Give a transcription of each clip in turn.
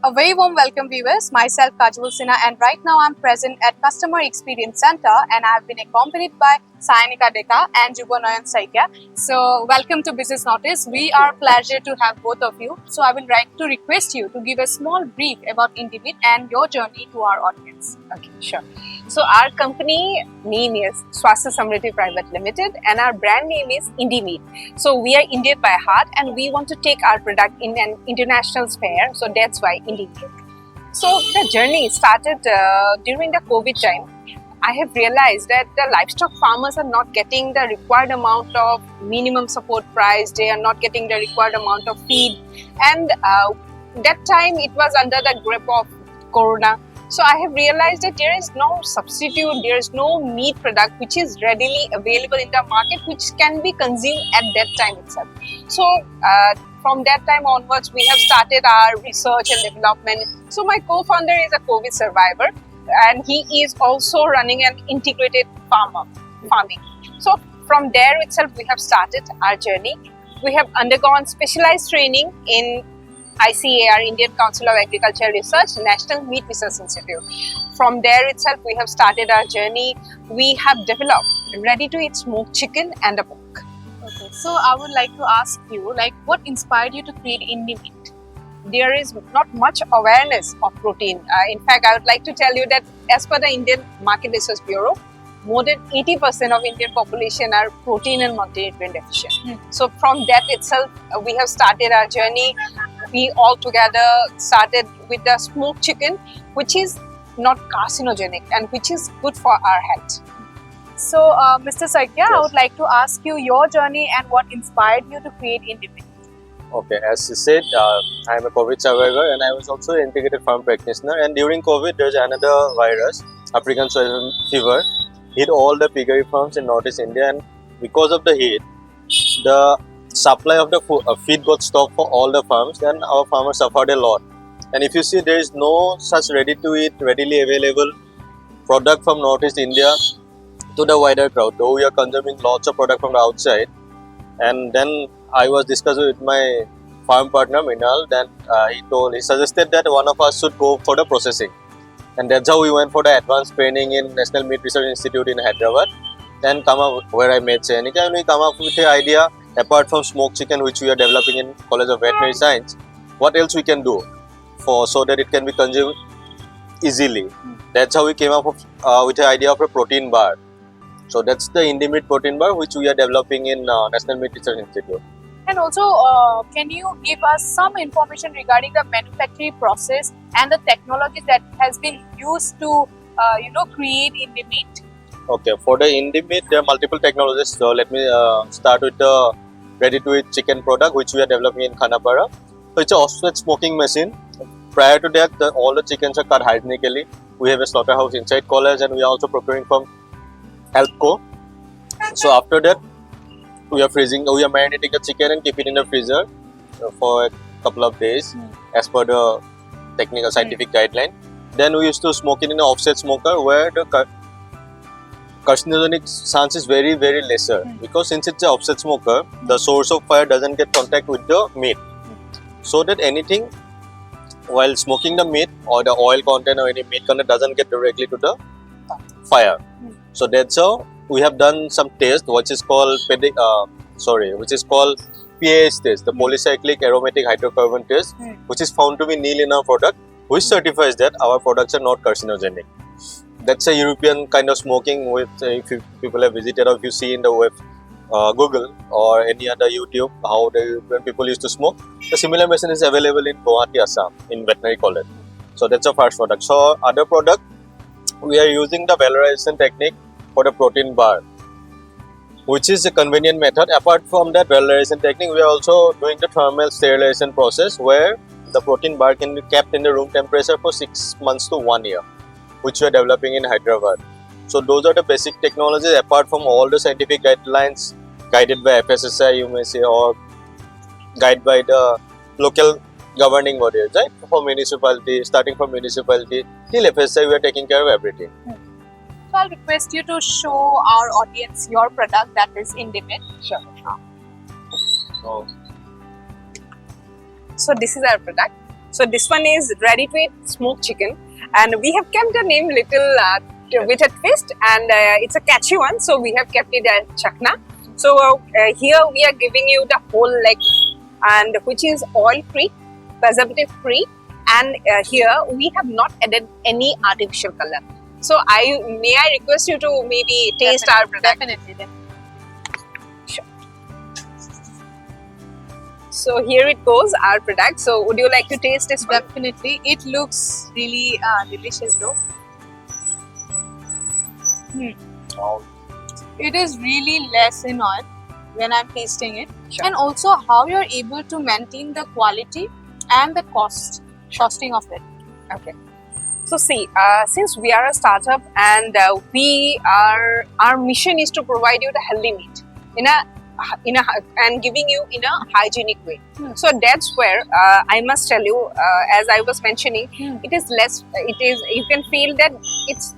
A very warm welcome viewers, myself Kajal Sinha, and right now I'm present at Customer Experience Center and I've been accompanied by Sayanika Deka and Jubonoyan Saikya. So welcome to Business Notice. We are pleasure to have both of you. So I would like to request you to give a small brief about Indimit and your journey to our audience. Okay, sure. So our company name is Swasthya Samriddhi Private Limited and our brand name is Indimit. So we are Indian by heart and we want to take our product in an international sphere. So that's why Indimit. So the journey started during the COVID time. I have realized that the livestock farmers are not getting the required amount of minimum support price. They are not getting the required amount of feed. And that time it was under the grip of Corona. So I have realized that there is no substitute, there is no meat product which is readily available in the market which can be consumed at that time itself. So from that time onwards, we have started our research and development. So my co-founder is a COVID survivor and he is also running an integrated farming. So from there itself, we have started our journey. We have undergone specialized training in ICAR, Indian Council of Agricultural Research, National Meat Research Institute. From there itself, we have started our journey. We have developed ready-to-eat smoked chicken and a pork. Okay, so I would like to ask you, what inspired you to create Indimit? There is not much awareness of protein. In fact, I would like to tell you that as per the Indian Market Research Bureau, more than 80% of Indian population are protein and multinutrient deficient. So from that itself, we have started our journey. We all together started with the smoked chicken, which is not carcinogenic and which is good for our health. So, Mr. Saikya, yes. I would like to ask you your journey and what inspired you to create Indimit. Okay, as you said, I am a COVID survivor and I was also an integrated farm practitioner. And during COVID, there's another virus, African swine fever, hit all the piggery farms in Northeast India. And because of the heat, the supply of the feed got stopped for all the farms. Then our farmers suffered a lot. And if you see, there is no such ready-to-eat, readily available product from Northeast India to the wider crowd. Though we are consuming lots of product from the outside. And then I was discussing with my farm partner Minal. Then he suggested that one of us should go for the processing, and that's how we went for the advanced training in National Meat Research Institute in Hyderabad. Then come up where I met Sayanika, and we come up with the idea. Apart from smoked chicken, which we are developing in College of Veterinary Science, what else we can do so that it can be consumed easily. That's how we came up with the idea of a protein bar. So that's the Indimit protein bar which we are developing in National Meat Research Institute. And also, can you give us some information regarding the manufacturing process and the technology that has been used to, create Indimit? Okay, for the Indimit, there are multiple technologies. So let me start with the ready-to-eat chicken product which we are developing in Khanapara. So it's an offset smoking machine. Prior to that, all the chickens are cut hygienically. We have a slaughterhouse inside college and we are also procuring from Healthco. So after that, we are marinating the chicken and keep it in the freezer for a couple of days as per the technical scientific guideline. Then we used to smoke it in an offset smoker where the carcinogenic chance is very, very lesser because since it's an offset smoker, the source of fire doesn't get contact with the meat. So that anything while smoking the meat or the oil content or any meat content doesn't get directly to the fire. So that's how we have done some test which is called PAH test, the Polycyclic Aromatic Hydrocarbon test, which is found to be nil in our product, which certifies that our products are not carcinogenic. That's a European kind of smoking with, if people have visited or if you see in the web, Google or any other YouTube, how the European people used to smoke. The similar machine is available in Guwahati, Assam, in veterinary college. So that's our first product. So other product, we are using the valorization technique for the protein bar, which is a convenient method. Apart from that valorization technique, we are also doing the thermal sterilization process where the protein bar can be kept in the room temperature for 6 months to 1 year, which we are developing in Hyderabad. So those are the basic technologies apart from all the scientific guidelines guided by FSSAI, you may say, or guided by the local governing bodies, right? For municipality, starting from municipality till FSSAI, we are taking care of everything. So I'll request you to show our audience your product, that is Indimit. Sure. So this is our product. So this one is ready-to-eat smoked chicken, and we have kept the name little with a twist, and it's a catchy one. So we have kept it as chakna. So here we are giving you the whole leg, and which is oil-free, preservative-free, and here we have not added any artificial color. So I request you to maybe taste our product. Definitely. Sure. So here it goes, our product. So would you like to taste this one? Definitely. It looks really delicious though. Wow. It is really less in oil when I'm tasting it. Sure. And also how you're able to maintain the quality and the costing of it. Okay. So see, since we are a startup and our mission is to provide you the healthy meat and giving you in a hygienic way. So that's where I must tell you, as I was mentioning, it is less. You can feel that it's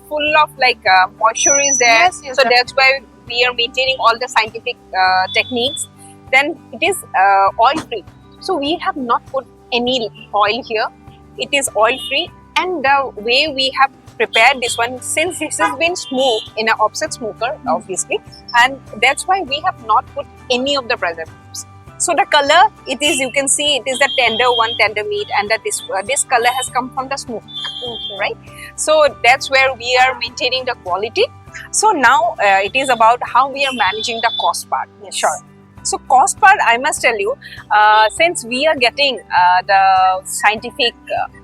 full of like moisture is there. Yes, So that's why we are maintaining all the scientific techniques. Then it is oil free. So we have not put any oil here. It is oil free, and the way we have prepared this one, since this has been smoked in an offset smoker, obviously, and that's why we have not put any of the preservatives. So the color, it is, you can see, it is the tender meat, and that this color has come from the smoke, right? So that's where we are maintaining the quality. So now it is about how we are managing the cost part. Sure. So cost part, I must tell you, since we are getting the scientific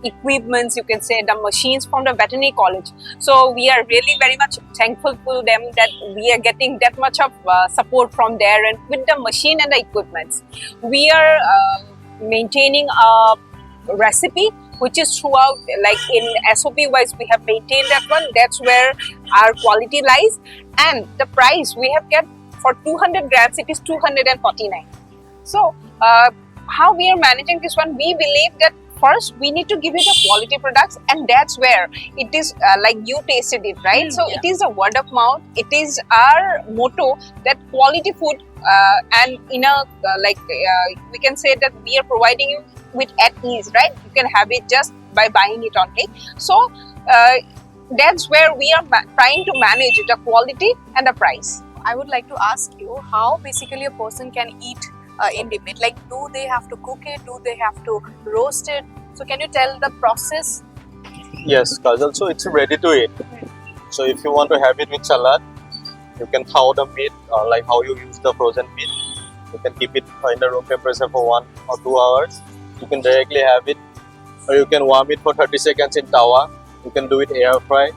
equipments, you can say the machines from the veterinary college. So we are really very much thankful to them that we are getting that much of support from there, and with the machine and the equipments. We are maintaining a recipe which is throughout, like in SOP wise, we have maintained that one. That's where our quality lies, and the price we have kept. For 200 grams, it is 249. So, how we are managing this one, we believe that first we need to give you the quality products, and that's where it is like you tasted it, right? So, it is a word of mouth. It is our motto that quality food, and in a we can say that we are providing you with at ease, right? You can have it just by buying it only. So, that's where we are trying to manage the quality and the price. I would like to ask you how basically a person can eat Indie meat. Like, do they have to cook it? Do they have to roast it? So can you tell the process? Yes, Kajal. So it's ready to eat. So if you want to have it with salad, you can thaw the meat, like how you use the frozen meat. You can keep it in the room temperature for 1 or 2 hours. You can directly have it, or you can warm it for 30 seconds in tawa. You can do it air fry.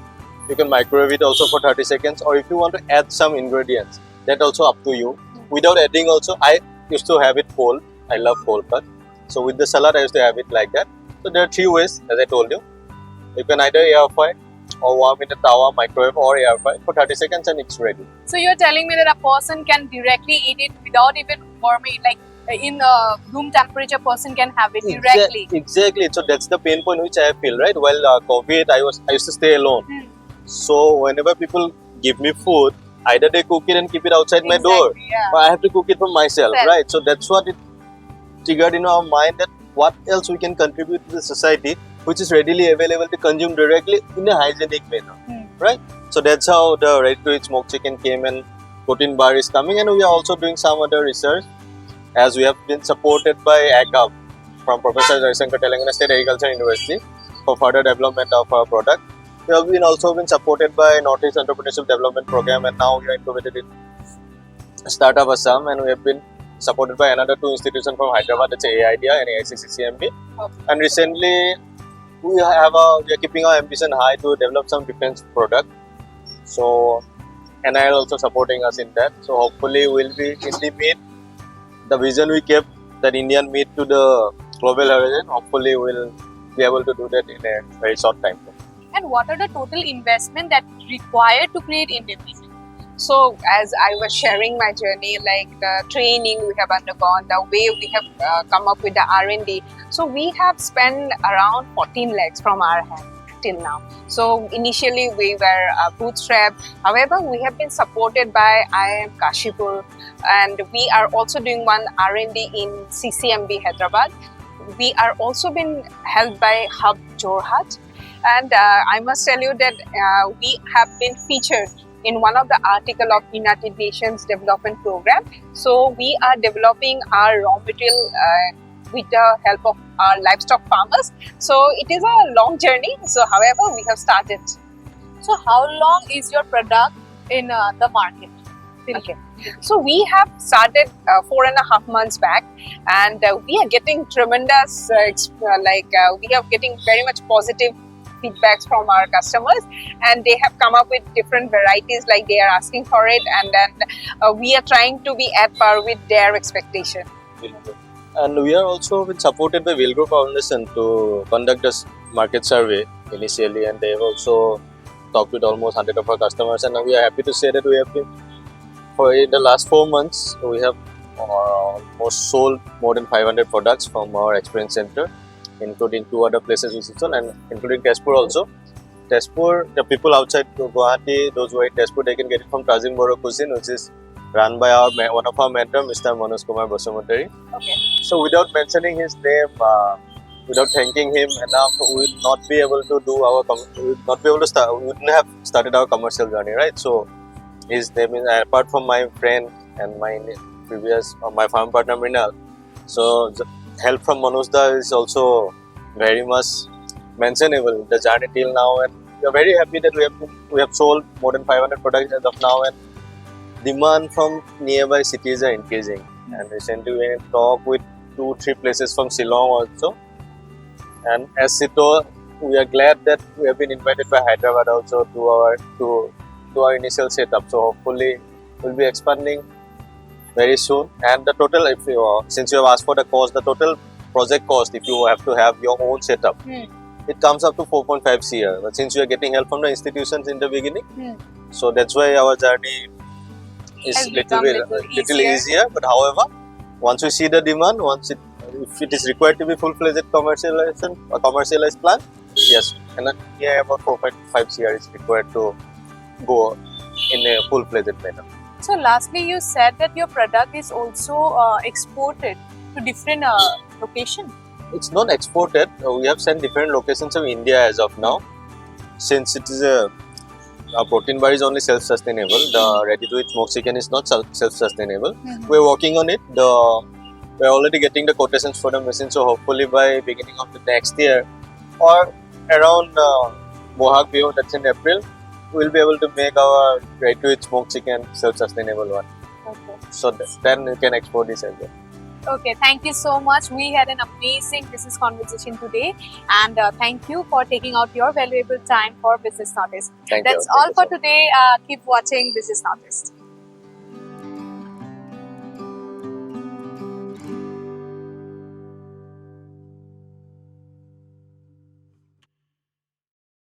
You can microwave it also for 30 seconds, or if you want to add some ingredients, that also up to you. Without adding also, I used to have it cold. I love cold cut. So with the salad, I used to have it like that. So there are 3 ways, as I told you. You can either air fry, or warm in the tawa, microwave, or air fry for 30 seconds, and it's ready. So you're telling me that a person can directly eat it without even warming, like in room temperature, person can have it directly. Exactly. So that's the pain point which I feel, right? While COVID, I used to stay alone. So whenever people give me food, either they cook it and keep it outside my door, or I have to cook it for myself, right? So that's what it triggered in our mind, that what else we can contribute to the society which is readily available to consume directly in a hygienic manner, right? So that's how the ready-to-eat smoked chicken came, and protein bar is coming, and we are also doing some other research, as we have been supported by ACAP from Professor Jaishankar, Telangana State Agriculture University, for further development of our product. We have also been supported by Northeast Entrepreneurship Development Program, and now we are incubated in Startup Assam, and we have been supported by another 2 institutions from Hyderabad, that's AIDEA and AICCCMB. And recently, we are keeping our ambition high to develop some defense product. So NIL also supporting us in that. So hopefully we'll be in the meat. The vision we kept, that Indian meat to the global horizon, hopefully we'll be able to do that in a very short time. And what are the total investment that required to create Indian meat? So as I was sharing my journey, like the training we have undergone, the way we have come up with the R&D. So we have spent around 14 lakhs from our hand till now. So initially we were bootstrapped. However, we have been supported by IIM Kashipur, and we are also doing one R&D in CCMB Hyderabad. we are also been helped by Hub Jorhat, and I must tell you that we have been featured in one of the article of United Nations Development Program. So we are developing our raw material with the help of our livestock farmers. So it is a long journey. So however, we have started. So how long is your product in the market? Okay. So we have started 4.5 months back, and we are getting tremendous, we are getting very much positive feedbacks from our customers, and they have come up with different varieties, like they are asking for it, and then we are trying to be at par with their expectation. And we are also been supported by Wilgrow Foundation to conduct a market survey initially, and they have also talked with almost 100 of our customers, and we are happy to say that we have been, for in the last 4 months, we have almost sold more than 500 products from our experience center, including 2 other places we sold, and including Tezpur also. Tezpur, the people outside Guwahati, those who are in Tezpur, they can get it from Tazim Boro Cuisine, which is run by our one of our mentor, Mr. Manoj Kumar Basumotari. Okay. So without mentioning his name, without thanking him enough, we would not be able to do our, we would not be able to start, we wouldn't have started our commercial journey, right? So his name is, apart from my friend and my previous, my farm partner Mrinal, so the help from Manojda is also very much mentionable, the journey till now, and we are very happy that we have sold more than 500 products as of now, and demand from nearby cities are increasing. And recently we had talked with 2-3 places from Shillong also, and as Sito, we are glad that we have been invited by Hyderabad also to our initial setup. So hopefully we'll be expanding very soon. And the total, if you since you have asked for the cost, the total project cost, if you have to have your own setup, it comes up to 4.5 crore. But since you are getting help from the institutions in the beginning, so that's why our journey is little easier. But however, once we see the demand, if it is required to be full-fledged commercialization or commercialized plant, yes, and then about 4.5 crore is required to go in a full-fledged manner. So lastly, you said that your product is also exported to different locations. It's not exported. We have sent different locations of India as of now. Since it is a protein bar is only self-sustainable, the ready-to-eat smoked chicken is not self-sustainable. We're working on it. We're already getting the quotations for the machine, so hopefully by beginning of the next year or around Bohag Bihu, that's in April, we'll be able to make our ready-to-eat smoked chicken self-sustainable one. Okay. So then we can export this as well. Okay, thank you so much. We had an amazing business conversation today, and thank you for taking out your valuable time for Business Notice. Thank That's you. all Thank you for so much. today. Keep watching Business Notice.